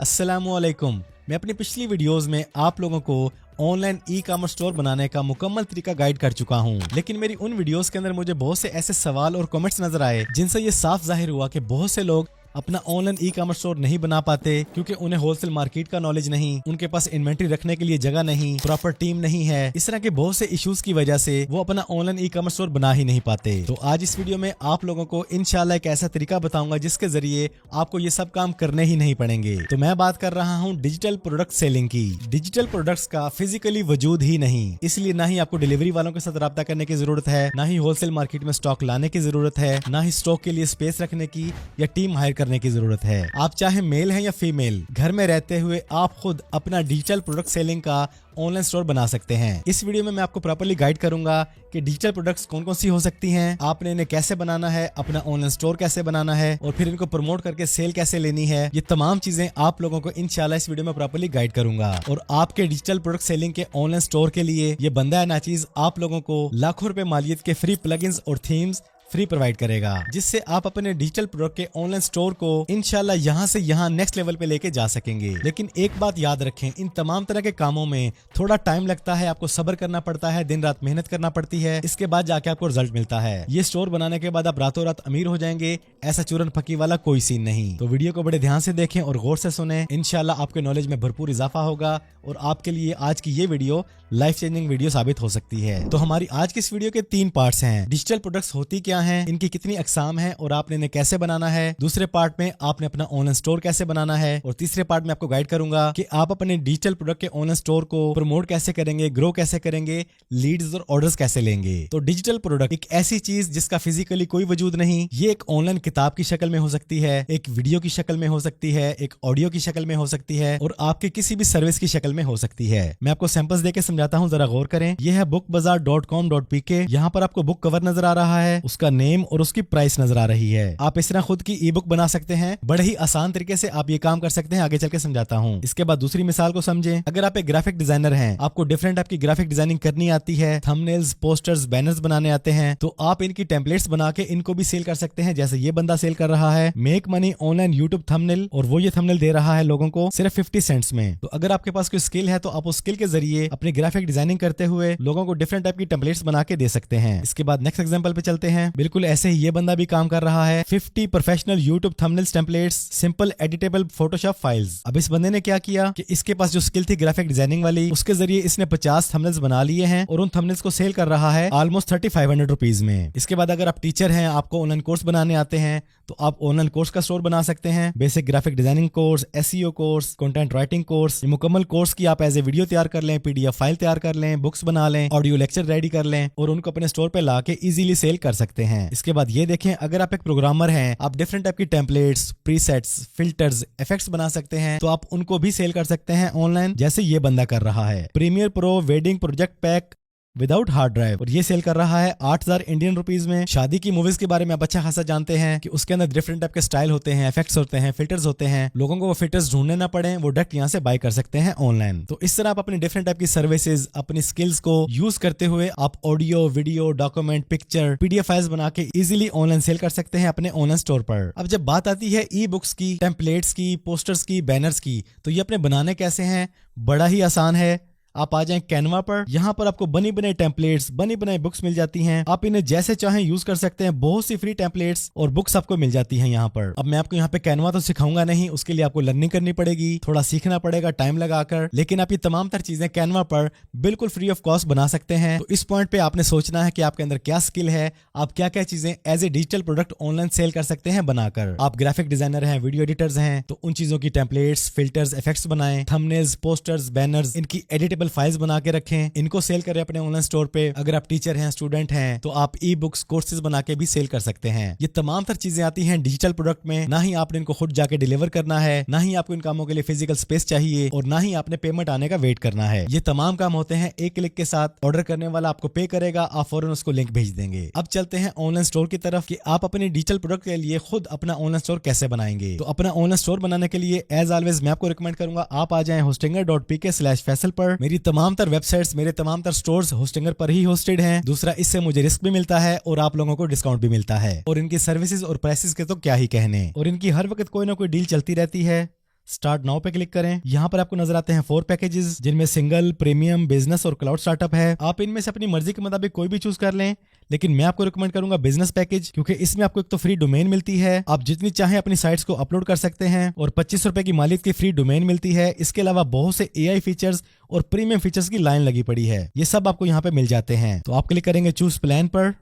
अस्सलामुअलैकुम। मैं अपनी पिछली वीडियोस में आप लोगों को ऑनलाइन ई कॉमर्स स्टोर बनाने का मुकम्मल तरीका गाइड कर चुका हूं, लेकिन मेरी उन वीडियोस के अंदर मुझे बहुत से ऐसे सवाल और कमेंट्स नजर आए जिनसे ये साफ जाहिर हुआ कि बहुत से लोग अपना ऑनलाइन ई कॉमर्स स्टोर नहीं बना पाते क्योंकि उन्हें होलसेल मार्केट का नॉलेज नहीं, उनके पास इन्वेंट्री रखने के लिए जगह नहीं, प्रॉपर टीम नहीं है। इस तरह के बहुत से इश्यूज की वजह से वो अपना ऑनलाइन ई कॉमर्स स्टोर बना ही नहीं पाते। तो आज इस वीडियो में आप लोगों को इंशाल्लाह एक ऐसा तरीका बताऊंगा जिसके जरिए आपको ये सब काम करने ही नहीं पड़ेंगे। तो मैं बात कर रहा हूँ डिजिटल प्रोडक्ट सेलिंग की। डिजिटल प्रोडक्ट्स का फिजिकली वजूद ही नहीं, इसलिए ना ही आपको डिलीवरी वालों के साथ रब्ता करने की जरूरत है, ना ही होलसेल मार्केट में स्टॉक लाने की जरूरत है, ना ही स्टॉक के लिए स्पेस रखने की या टीम हायर करने की जरूरत है। आप चाहे मेल हैं या फीमेल, घर में रहते हुए आप खुद अपना डिजिटल प्रोडक्ट सेलिंग का ऑनलाइन स्टोर बना सकते हैं। इस वीडियो में मैं आपको प्रॉपर्ली गाइड करूंगा कि डिजिटल प्रोडक्ट्स कौन कौन सी हो सकती हैं, आपने इन्हें कैसे बनाना है, अपना ऑनलाइन स्टोर कैसे बनाना है और फिर इनको प्रमोट करके सेल कैसे लेनी है। ये तमाम चीजें आप लोगों को इंशाल्लाह इस वीडियो में प्रॉपर्ली गाइड करूंगा। और आपके डिजिटल प्रोडक्ट सेलिंग के ऑनलाइन स्टोर के लिए ये बंदा है नाचीज आप लोगों को लाखों रुपए मालियत के फ्री प्लगइन्स और थीम्स फ्री प्रोवाइड करेगा, जिससे आप अपने डिजिटल प्रोडक्ट के ऑनलाइन स्टोर को इंशाल्लाह यहाँ से यहाँ नेक्स्ट लेवल पे लेके जा सकेंगे। लेकिन एक बात याद रखें, इन तमाम तरह के कामों में थोड़ा टाइम लगता है, आपको सब्र करना पड़ता है, दिन रात मेहनत करना पड़ती है, इसके बाद जाके आपको रिजल्ट मिलता है। ये स्टोर बनाने के बाद आप रातों रात अमीर हो जाएंगे, ऐसा चूरन फकी वाला कोई सीन नहीं। तो वीडियो को बड़े ध्यान से देखें और गौर से सुने, इंशाल्लाह आपके नॉलेज में भरपूर इजाफा होगा और आपके लिए आज की ये वीडियो लाइफ चेंजिंग वीडियो साबित हो सकती है। तो हमारी आज की इस वीडियो के 3 पार्ट्स हैं। डिजिटल प्रोडक्ट्स होती क्या हैं, इनकी कितनी अकसाम है और आपने इन्हें कैसे बनाना है। दूसरे पार्ट में आपने अपना ऑनलाइन स्टोर कैसे बनाना है और तीसरे पार्ट में आपको गाइड करूंगा कि आप अपने डिजिटल प्रोडक्ट के ऑनलाइन स्टोर को प्रमोट कैसे करेंगे, ग्रो कैसे करेंगे, लीड्स और ऑर्डर्स कैसे लेंगे। तो डिजिटल प्रोडक्ट एक ऐसी चीज जिसका फिजिकली कोई वजूद नहीं। ये एक ऑनलाइन किताब की शक्ल में हो सकती है, एक वीडियो की शक्ल में हो सकती है, एक ऑडियो की शक्ल में हो सकती है और आपके किसी भी सर्विस की शक्ल में हो सकती है। मैं आपको सैंपल्स देके समझाता हूँ, जरा गौर करें। यह है bookbazaar.com.pk। यहाँ पर आपको बुक कवर नजर आ रहा है, उसका नेम और उसकी प्राइस नजर आ रही है। आप इस तरह खुद की ई बुक बना सकते हैं। बड़े ही आसान तरीके से आप ये काम कर सकते हैं, आगे चल के समझाता हूँ। इसके बाद दूसरी मिसाल को समझें। अगर आप एक ग्राफिक डिजाइनर हैं, आपको डिफरेंट आपकी ग्राफिक डिजाइनिंग करनी आती है, थंबनेल्स, पोस्टर्स, बैनर्स बनाने आते हैं, तो आप इनकी टेम्पलेट्स बना के इनको भी सेल कर सकते हैं। जैसे ये बंदा सेल कर रहा है make money online YouTube thumbnail, और वो ये थंबनेल दे रहा है लोगों को सिर्फ 50 सेंट्स में। तो अगर आपके पास कोई स्किल है तो आप उस स्किल के जरिए अपनी ग्राफिक डिजाइनिंग करते हुए लोगों को डिफरेंट टाइप की टेम्पलेट्स बना के दे सकते हैं। इसके बाद नेक्स्ट एग्जांपल पे चलते हैं। बिल्कुल ऐसे ही ये बंदा भी काम कर रहा है। 50 professional YouTube thumbnails templates, simple editable Photoshop files. अब इस बंदे ने क्या किया कि इसके पास जो स्किल थी ग्राफिक डिजाइनिंग वाली, उसके जरिए इसने 50 थंबनेल्स बना लिए हैं और उन थंबनेल्स को सेल कर रहा है ऑलमोस्ट 3500 रुपीज में। इसके बाद अगर आप टीचर हैं, आपको ऑनलाइन कोर्स बनाने आते हैं, तो आप ऑनलाइन कोर्स का स्टोर बना सकते हैं। Basic graphic designing course, SEO course, content writing course, मुकम्मल कोर्स की आप एज ए वीडियो तैयार कर लें, पीडीएफ फाइल तैयार कर लें, बुक्स बना लें, ऑडियो लेक्चर रेडी कर लें और उनको अपने स्टोर पे ला के इजीली सेल कर सकते हैं। इसके बाद ये देखें, अगर आप एक प्रोग्रामर हैं, आप डिफरेंट टाइप की टेम्पलेट्स, प्रीसेट्स, फिल्टर्स, इफेक्ट्स बना सकते हैं, तो आप उनको भी सेल कर सकते हैं ऑनलाइन, जैसे ये बंदा कर रहा है। Premier pro wedding project pack without hard drive, और ये सेल कर रहा है 8000 इंडियन रुपीज में। शादी की मूवीज के बारे में आप अच्छा खासा जानते हैं कि उसके अंदर डिफरेंट टाइप के स्टाइल होते हैं, इफेक्ट्स होते हैं, फिल्टर्स होते हैं। लोगों को वो फिल्टर्स ढूंढने ना पड़े, वो डायरेक्ट यहाँ से बाय कर सकते हैं ऑनलाइन। तो इस तरह आप अपनी डिफरेंट टाइप की सर्विसेज, अपनी स्किल्स को यूज करते हुए आप audio, video, document, picture, PDF files बना के इजीली ऑनलाइन सेल कर सकते हैं अपने ऑनलाइन स्टोर पर। अब जब बात आती है ई बुक्स की, टेम्पलेट्स की, पोस्टर्स की, बैनर्स की, तो ये अपने बनाने कैसे हैं? बड़ा ही आसान है। आप आ जाएं कैनवा पर, यहाँ पर आपको बनी बनाई टेम्पलेट्स, बनी बनाई बुक्स मिल जाती हैं। आप इन्हें जैसे चाहें यूज कर सकते हैं। बहुत सी फ्री टेम्पलेट्स और बुक्स आपको मिल जाती हैं यहाँ पर। अब मैं आपको यहाँ पे कैनवा तो सिखाऊंगा नहीं, उसके लिए आपको लर्निंग करनी पड़ेगी, थोड़ा सीखना पड़ेगा टाइम लगाकर, लेकिन आप ये तमाम तर चीजें कैनवा पर बिल्कुल फ्री ऑफ कॉस्ट बना सकते हैं। तो इस पॉइंट पे आपने सोचना है कि आपके अंदर क्या स्किल है, आप क्या क्या चीजें as a digital product online sell कर सकते हैं बनाकर। आप ग्राफिक डिजाइनर हैं, वीडियो एडिटर्स हैं, तो उन चीजों की टेम्पलेट्स, फिल्टर्स, इफेक्ट्स बनाएं, थंबनेल्स, पोस्टर्स, बैनर्स, इनकी एडिटेबल फाइल्स बना के रखें, इनको सेल करें अपने ऑनलाइन स्टोर पे। अगर आप टीचर हैं, स्टूडेंट हैं, तो आप ई बुक्स, कोर्सेज बना के भी सेल कर सकते हैं। ये तमाम तर चीजें आती हैं डिजिटल प्रोडक्ट में। ना ही आपने इनको खुद जाके डिलीवर करना है, ना ही आपको इन कामों के लिए फिजिकल स्पेस चाहिए और ना ही आपने पेमेंट आने का वेट करना है। ये तमाम काम होते हैं एक क्लिक के साथ। ऑर्डर करने वाला आपको पे करेगा, आप फौरन उसको लिंक भेज देंगे। अब चलते हैं ऑनलाइन स्टोर की तरफ कि आप अपने डिजिटल प्रोडक्ट के लिए खुद अपना ऑनलाइन स्टोर कैसे बनाएंगे। तो अपना ऑनलाइन स्टोर बनाने के लिए एज ऑलवेज मैं आपको रिकमेंड करूंगा आप आ जाएं hostinger.pk/faisal पर। मेरी तमाम तर वेबसाइट्स, मेरे तमाम तर स्टोर्स होस्टिंगर पर ही होस्टेड हैं। दूसरा, इससे मुझे रिस्क भी मिलता है और आप लोगों को डिस्काउंट भी मिलता है। और इनकी सर्विसेज और प्राइसेस के तो क्या ही कहने, और इनकी हर वक्त कोई ना कोई डील चलती रहती है। स्टार्ट नाउ पे क्लिक करें। यहाँ पर आपको नजर आते हैं 4 पैकेजेस, जिनमें सिंगल, प्रीमियम, बिजनेस और क्लाउड स्टार्टअप है। आप इनमें से अपनी मर्जी के मुताबिक कोई भी चूज कर लें, लेकिन मैं आपको रिकमेंड करूंगा बिजनेस पैकेज, क्योंकि इसमें आपको एक तो फ्री डोमेन मिलती है, आप जितनी चाहें अपनी साइट्स को अपलोड कर सकते हैं, और 25 रुपए की मालियत की फ्री डोमेन मिलती है। इसके अलावा बहुत से AI फीचर्स और प्रीमियम फीचर्स की लाइन लगी पड़ी है, ये सब आपको यहाँ पे मिल जाते हैं। तो आप क्लिक करेंगे चूज प्लान पर।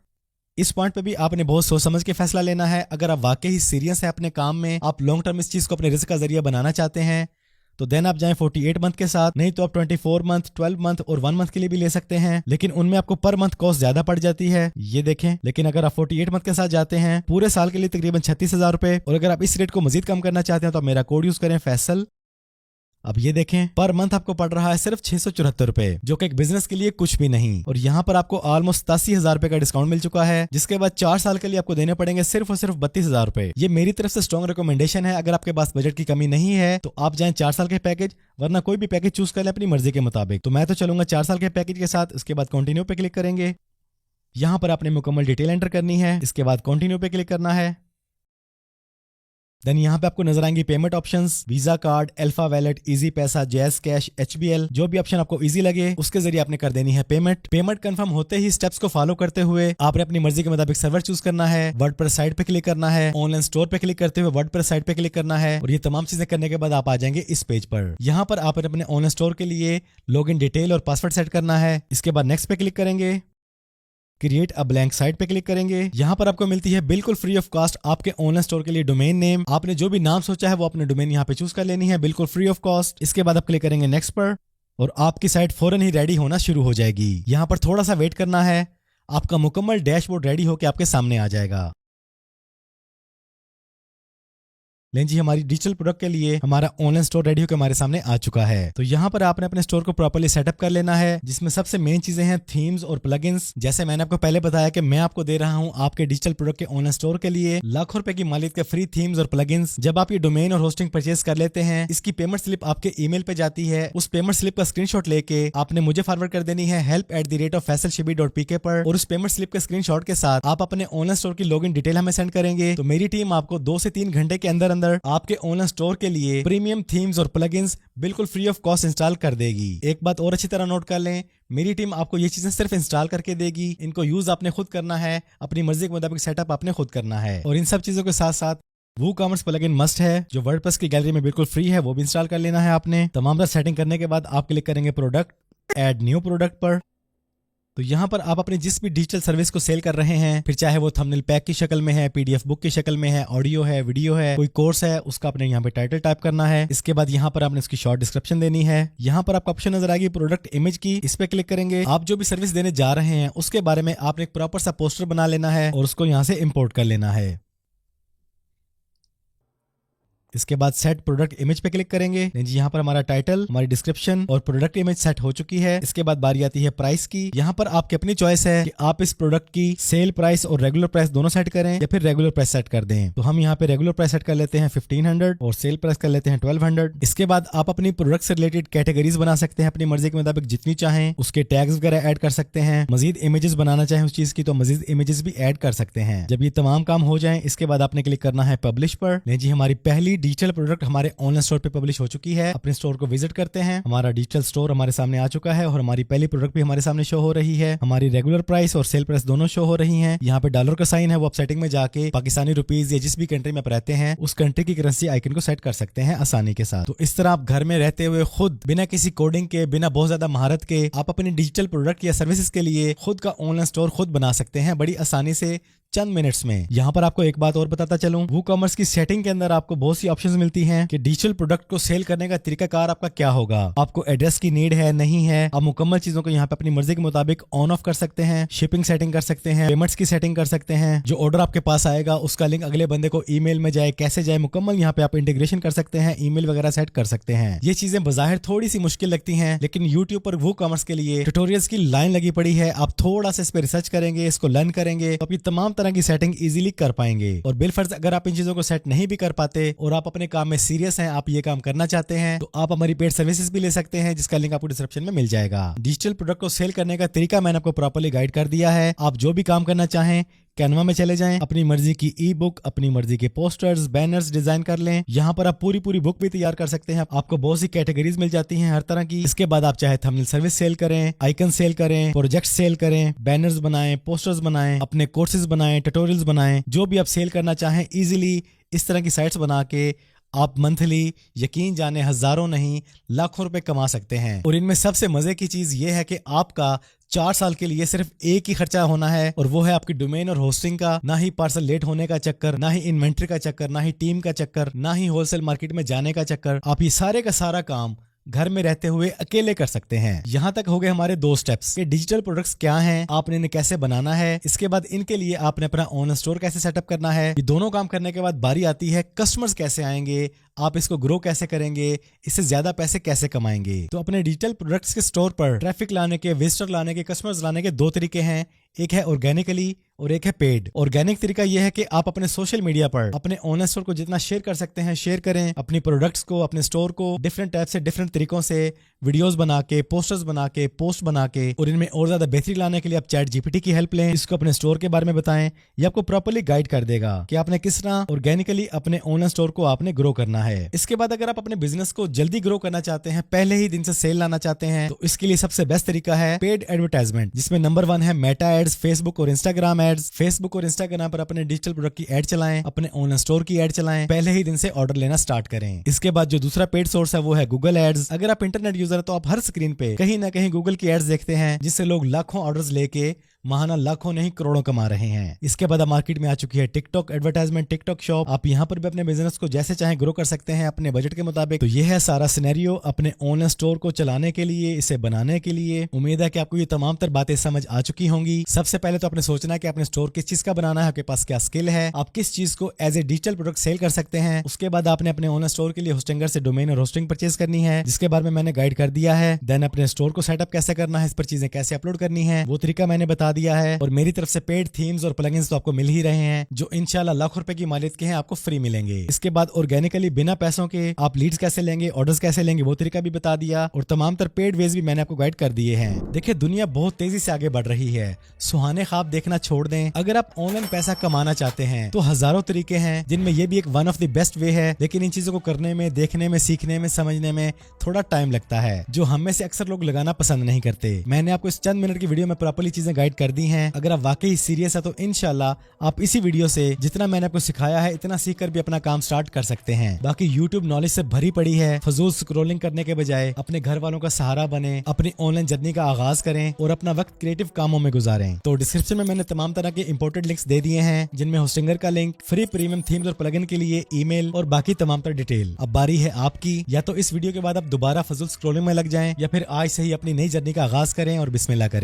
इस पॉइंट पे भी आपने बहुत सोच समझ के फैसला लेना है। अगर आप वाकई ही सीरियस है अपने काम में, आप लॉन्ग टर्म इस चीज को अपने रिस्क का जरिया बनाना चाहते हैं, तो देन आप जाएं 48 मंथ के साथ, नहीं तो आप 24 मंथ, 12 मंथ और 1 मंथ के लिए भी ले सकते हैं, लेकिन उनमें आपको पर मंथ कॉस्ट ज्यादा पड़ जाती है, ये देखें। लेकिन अगर आप 48 मंथ के साथ जाते हैं, पूरे साल के लिए तकरीबन 36,000 रुपए, और अगर आप इस रेट को मजीद कम करना चाहते हैं तो आप मेरा कोड यूज करें फैसल। अब ये देखें, पर मंथ आपको पड़ रहा है सिर्फ 674 रुपए, जो कि एक बिजनेस के लिए कुछ भी नहीं। और यहाँ पर आपको ऑलमोस्ट 87,000 रुपए का डिस्काउंट मिल चुका है, जिसके बाद 4 साल के लिए आपको देने पड़ेंगे सिर्फ और सिर्फ 32,000 रुपए। ये मेरी तरफ से स्ट्रॉन्ग रिकमेंडेशन है। अगर आपके पास बजट की कमी नहीं है तो आप जाएं 4 साल के पैकेज, वरना कोई भी पैकेज चूज कर लें अपनी मर्जी के मुताबिक। तो मैं तो चलूंगा 4 साल के पैकेज के साथ। उसके बाद कंटिन्यू पे क्लिक करेंगे। यहाँ पर आपने मुकम्मल डिटेल एंटर करनी है, इसके बाद कंटिन्यू पे क्लिक करना है। देन यहाँ पे आपको नजर आएंगी payment options, visa card, alpha wallet, easy पैसा, जैज कैश, HBL, जो भी ऑप्शन आपको इजी लगे उसके जरिए आपने कर देनी है पेमेंट। पेमेंट कंफर्म होते ही स्टेप्स को फॉलो करते हुए आपने अपनी मर्जी के मुताबिक सर्वर चूज करना है, वर्डप्रेस साइट पे क्लिक करना है, ऑनलाइन स्टोर पे क्लिक करते हुए वर्डप्रेस साइट पे क्लिक करना है, और ये तमाम चीजें करने के बाद आप आ जाएंगे इस पेज पर। यहाँ पर आपने अपने ऑनलाइन स्टोर के लिए लॉगिन डिटेल और पासवर्ड सेट करना है। इसके बाद नेक्स्ट पे क्लिक करेंगे, क्रिएट अ ब्लैंक साइट पे क्लिक करेंगे। यहाँ पर आपको मिलती है बिल्कुल फ्री ऑफ कॉस्ट आपके ऑनलाइन स्टोर के लिए डोमेन नेम। आपने जो भी नाम सोचा है वो अपने डोमेन यहाँ पे चूज कर लेनी है, बिल्कुल फ्री ऑफ कॉस्ट। इसके बाद आप क्लिक करेंगे नेक्स्ट पर, और आपकी साइट फौरन ही रेडी होना शुरू हो जाएगी। यहाँ पर थोड़ा सा वेट करना है, आपका मुकम्मल डैशबोर्ड रेडी होकर आपके सामने आ जाएगा। लेकिन जी हमारी डिजिटल प्रोडक्ट के लिए हमारा ऑनलाइन स्टोर रेडी होकर हमारे सामने आ चुका है। तो यहाँ पर आपने अपने स्टोर को प्रॉपर्ली सेटअप कर लेना है, जिसमें सबसे मेन चीजें हैं थीम्स और प्लगइन्स। जैसे मैंने आपको पहले बताया कि मैं आपको दे रहा हूँ आपके डिजिटल प्रोडक्ट के ऑनलाइन स्टोर के लिए लाखों रुपए की मालियत के फ्री थीम्स और प्लगइन्स। जब आप ये डोमेन और होस्टिंग परचेज कर लेते हैं, इसकी पेमेंट स्लिप आपके ईमेल पे जाती है। उस पेमेंट स्लिप का स्क्रीनशॉट लेके आपने मुझे फॉरवर्ड कर देनी है help@faisalshibli.pk पर, और उस पेमेंट स्लिप के स्क्रीनशॉट के साथ आप अपने ऑनलाइन स्टोर की लॉगिन डिटेल हमें सेंड करेंगे। तो मेरी टीम आपको 2 से 3 घंटे के अंदर अंदर आपके ऑनलाइन स्टोर के लिए प्रीमियम थीम्स और प्लगइन्स बिल्कुल फ्री ऑफ कॉस्ट इंस्टॉल कर देगी। एक बात और अच्छी तरह नोट कर लें, मेरी टीम आपको ये चीजें सिर्फ इंस्टॉल करके देगी, इनको यूज आपने खुद करना है, अपनी मर्जी के मुताबिक सेटअप आपने खुद करना है। और इन सब चीजों के साथ साथ WooCommerce प्लगइन मस्ट है, जो वर्डप्रेस की गैलरी में बिल्कुल फ्री है, वो भी इंस्टॉल कर लेना है आपने। तमाम सेटिंग करने के बाद आप क्लिक करेंगे प्रोडक्ट, ऐड न्यू प्रोडक्ट पर। तो यहाँ पर आप अपनी जिस भी डिजिटल सर्विस को सेल कर रहे हैं, फिर चाहे वो थंबनेल पैक की शक्ल में है, PDF बुक की शक्ल में है, ऑडियो है, वीडियो है, कोई कोर्स है, उसका आपने यहाँ पे टाइटल टाइप करना है। इसके बाद यहाँ पर आपने उसकी शॉर्ट डिस्क्रिप्शन देनी है। यहाँ पर आपको ऑप्शन नजर आएगी प्रोडक्ट इमेज की, इस पे क्लिक करेंगे। आप जो भी सर्विस देने जा रहे हैं उसके बारे में आपने एक प्रॉपर सा पोस्टर बना लेना है और उसको यहाँ से इम्पोर्ट कर लेना है। इसके बाद सेट प्रोडक्ट इमेज पे क्लिक करेंगे। जी यहाँ पर हमारा टाइटल, हमारी डिस्क्रिप्शन और प्रोडक्ट इमेज सेट हो चुकी है। इसके बाद बारी आती है प्राइस की। यहाँ पर आपकी अपनी चॉइस है कि आप इस प्रोडक्ट की सेल प्राइस और रेगुलर प्राइस दोनों सेट करें या फिर रेगुलर प्राइस सेट कर दें। तो हम यहाँ पे रेगुलर प्राइस सेट कर लेते हैं 1500 और सेल प्राइस कर लेते हैं 1200। इसके बाद आप अपनी प्रोडक्ट से रिलेटेड कैटेगरीज बना सकते हैं अपनी मर्जी के मुताबिक जितनी चाहें, उसके टैग्स वगैरह ऐड कर सकते हैं। मजीद इमेजेस बनाना चाहें उस चीज की तो मजीद इमेजेस भी ऐड कर सकते हैं। जब ये तमाम काम हो जाए, इसके बाद आपने क्लिक करना है पब्लिश पर। जी हमारी पहली डिजिटल प्रोडक्ट हमारे ऑनलाइन स्टोर पे पब्लिश हो चुकी है। अपने स्टोर को विजिट करते हैं, हमारा डिजिटल स्टोर हमारे सामने आ चुका है और हमारी पहली प्रोडक्ट भी हमारे सामने शो हो रही है। हमारी रेगुलर प्राइस और सेल प्राइस दोनों शो हो रही हैं। यहाँ पे डॉलर का साइन है, वो आप सेटिंग में जाके पाकिस्तानी रुपीज या जिस भी कंट्री में आप रहते हैं उस कंट्री की करेंसी आइकन को सेट कर सकते हैं आसानी के साथ। तो इस तरह आप घर में रहते हुए खुद बिना किसी कोडिंग के, बिना बहुत ज्यादा महारत के, आप अपने डिजिटल प्रोडक्ट या सर्विसेज के लिए खुद का ऑनलाइन स्टोर खुद बना सकते हैं बड़ी आसानी से, चंद मिनट्स में। यहाँ पर आपको एक बात और बताता चलूं, WooCommerce की सेटिंग के अंदर आपको बहुत सी ऑप्शंस मिलती हैं कि डिजिटल प्रोडक्ट को सेल करने का तरीकाकार आपका क्या होगा। आपको एड्रेस की नीड है, नहीं है, आप मुकम्मल चीजों को यहाँ पे अपनी मर्जी के मुताबिक ऑन ऑफ कर सकते हैं, शिपिंग सेटिंग कर सकते हैं, पेमेंट्स की सेटिंग कर सकते हैं, जो ऑर्डर आपके पास आएगा उसका लिंक अगले बंदे को ईमेल में जाए, कैसे जाए, मुकम्मल यहाँ पे आप इंटीग्रेशन कर सकते हैं, ईमेल वगैरह सेट कर सकते हैं। ये चीजें बजाहिर थोड़ी सी मुश्किल लगती हैं, लेकिन यूट्यूब पर WooCommerce के लिए ट्यूटोरियल्स की लाइन लगी पड़ी है। आप थोड़ा सा इस पर रिसर्च करेंगे, इसको लर्न करेंगे तो अपनी तमाम तरह की सेटिंग इजीली कर पाएंगे। और बिलफर्ज अगर आप इन चीजों को सेट नहीं भी कर पाते और आप अपने काम में सीरियस हैं, आप ये काम करना चाहते हैं, तो आप हमारी पेड सर्विसेज भी ले सकते हैं, जिसका लिंक आपको डिस्क्रिप्शन में मिल जाएगा। डिजिटल प्रोडक्ट को सेल करने का तरीका मैंने आपको प्रॉपर्ली गाइड कर दिया है। आप जो भी काम करना चाहें कैनवा में चले जाएं, अपनी मर्जी की ई बुक, अपनी मर्जी के पोस्टर्स, बैनर्स डिजाइन कर लें। यहाँ पर आप पूरी बुक भी तैयार कर सकते हैं। आपको बहुत सी कैटेगरीज मिल जाती हैं हर तरह की। इसके बाद आप चाहे थंबनेल सर्विस सेल करें, आइकन सेल करें, प्रोजेक्ट सेल करें, बैनर्स बनाएं, पोस्टर्स बनाएं, अपने कोर्सेज बनाएं, ट्यूटोरियल्स बनाएं, जो भी आप सेल करना चाहें इजीली इस तरह की साइट्स बना के आप मंथली यकीन जाने हजारों नहीं लाखों रुपए कमा सकते हैं। और इनमें सबसे मजे की चीज ये है कि आपका 4 साल के लिए सिर्फ एक ही खर्चा होना है, और वो है आपकी डोमेन और होस्टिंग का। ना ही पार्सल लेट होने का चक्कर, ना ही इन्वेंट्री का चक्कर, ना ही टीम का चक्कर, ना ही होलसेल मार्केट में जाने का चक्कर। आप ये सारे का सारा काम घर में रहते हुए अकेले कर सकते हैं। यहाँ तक हो गए हमारे 2 स्टेप्स कि डिजिटल प्रोडक्ट्स क्या हैं, आपने इन्हें कैसे बनाना है, इसके बाद इनके लिए आपने अपना ऑनलाइन स्टोर कैसे सेटअप करना है। ये दोनों काम करने के बाद बारी आती है कस्टमर्स कैसे आएंगे, आप इसको ग्रो कैसे करेंगे, इससे ज्यादा पैसे कैसे कमाएंगे। तो अपने डिजिटल प्रोडक्ट्स के स्टोर पर ट्रैफिक लाने के, विजिटर लाने के, कस्टमर्स लाने के 2 तरीके हैं। एक है ऑर्गेनिकली और एक है पेड। ऑर्गेनिक तरीका यह है कि आप अपने सोशल मीडिया पर अपने ऑनलाइन स्टोर को जितना शेयर कर सकते हैं शेयर करें, अपनी प्रोडक्ट्स को, अपने स्टोर को डिफरेंट टाइप से, डिफरेंट तरीकों से वीडियोस बना के, पोस्टर्स बना के, पोस्ट बना के, और इनमें और ज्यादा बेहतरी लाने के लिए आप चैट जीपीटी की हेल्प लें, इसको अपने स्टोर के बारे में बताएं। ये आपको प्रॉपर्ली गाइड कर देगा कि आपने किस तरह ऑर्गेनिकली अपने ऑनलाइन स्टोर को आपने ग्रो करना है। इसके बाद अगर आप अपने बिजनेस को जल्दी ग्रो करना चाहते हैं, पहले ही दिन से सेल लाना चाहते हैं, तो इसके लिए सबसे बेस्ट तरीका है पेड एडवर्टाइजमेंट, जिसमें नंबर 1 है मेटा एड्स, फेसबुक और इंस्टाग्राम एड्स। फेसबुक और इंस्टाग्राम पर अपने डिजिटल प्रोडक्ट की एड चलाएं, अपने ऑनलाइन स्टोर की एड चलाएं, पहले ही दिन से ऑर्डर लेना स्टार्ट करें। इसके बाद जो दूसरा पेड सोर्स है वो है गूगल एड्स। अगर आप इंटरनेट यूजर है तो आप हर स्क्रीन पे कहीं ना कहीं गूगल की एड्स देखते हैं, जिससे लोग लाखों ऑर्डर्स लेके महाना लाखों नहीं करोड़ों कमा रहे हैं। इसके बाद मार्केट में आ चुकी है टिकटॉक एडवर्टाइजमेंट, टिकटॉक शॉप। आप यहाँ पर भी अपने बिजनेस को जैसे चाहे ग्रो कर सकते हैं अपने बजट के मुताबिक। तो ये है सारा सिनेरियो अपने ऑनलाइन स्टोर को चलाने के लिए, इसे बनाने के लिए। उम्मीद है कि आपको ये तमाम तर बातें समझ आ चुकी होंगी। सबसे पहले तो आपने सोचना है कि अपने स्टोर किस चीज का बनाना है, आपके पास क्या स्किल है, आप किस चीज को as a digital product sell कर सकते हैं। उसके बाद आपने अपने ऑनलाइन स्टोर के लिए होस्टिंगर से डोमेन और होस्टिंग परचेज करनी है, जिसके बारे में मैंने गाइड कर दिया है। देन अपने स्टोर को सेटअप कैसे करना है, इस पर चीजें कैसे अपलोड करनी है, वो तरीका मैंने बता दिया है। और मेरी तरफ से पेड थीम्स और प्लगइन्स तो आपको मिल ही रहे हैं, जो इंशाल्लाह लाखों रुपए की मालियत के हैं, आपको फ्री मिलेंगे। इसके बाद ऑर्गेनिकली बिना पैसों के आप लीड्स कैसे लेंगे, ऑर्डर्स कैसे लेंगे, वो तरीका भी बता दिया। और तमाम तर पेड वेज भी मैंने आपको गाइड कर दिए हैं। देखिए दुनिया बहुत तेजी से आगे बढ़ रही है, सुहाने ख्वाब देखना छोड़ दें। अगर आप ऑनलाइन पैसा कमाना चाहते हैं तो हजारों तरीके हैं, जिनमें ये भी एक one of the best way है। लेकिन इन चीजों को करने में, देखने में, सीखने में, समझने में थोड़ा टाइम लगता है, जो हम में से अक्सर लोग लगाना पसंद नहीं करते। मैंने आपको इस चंद मिनट की वीडियो में प्रॉपर्ली चीजें गाइड कर दी हैं। अगर आप वाकई सीरियस है तो इंशाल्लाह आप इसी वीडियो से जितना मैंने आपको सिखाया है इतना सीख कर भी अपना काम स्टार्ट कर सकते हैं। बाकी यूट्यूब नॉलेज से भरी पड़ी है, फजूल स्क्रॉलिंग करने के बजाय अपने घर वालों का सहारा बने, अपनी ऑनलाइन जर्नी का आगाज करें और अपना वक्त क्रिएटिव कामों में गुजारें। तो डिस्क्रिप्शन में मैंने तमाम तरह के इंपोर्टेंट लिंक्स दे दिए हैं, जिनमें होस्टिंगर का लिंक, फ्री प्रीमियम थीम्स और प्लगइन के लिए ईमेल और बाकी तमाम तरह डिटेल। अब बारी है आपकी, या तो इस वीडियो के बाद आप दोबारा फजूल स्क्रॉलिंग में लग जाएं, या फिर आज से ही अपनी नई जर्नी का आगाज करें और बिस्मिल्लाह करें।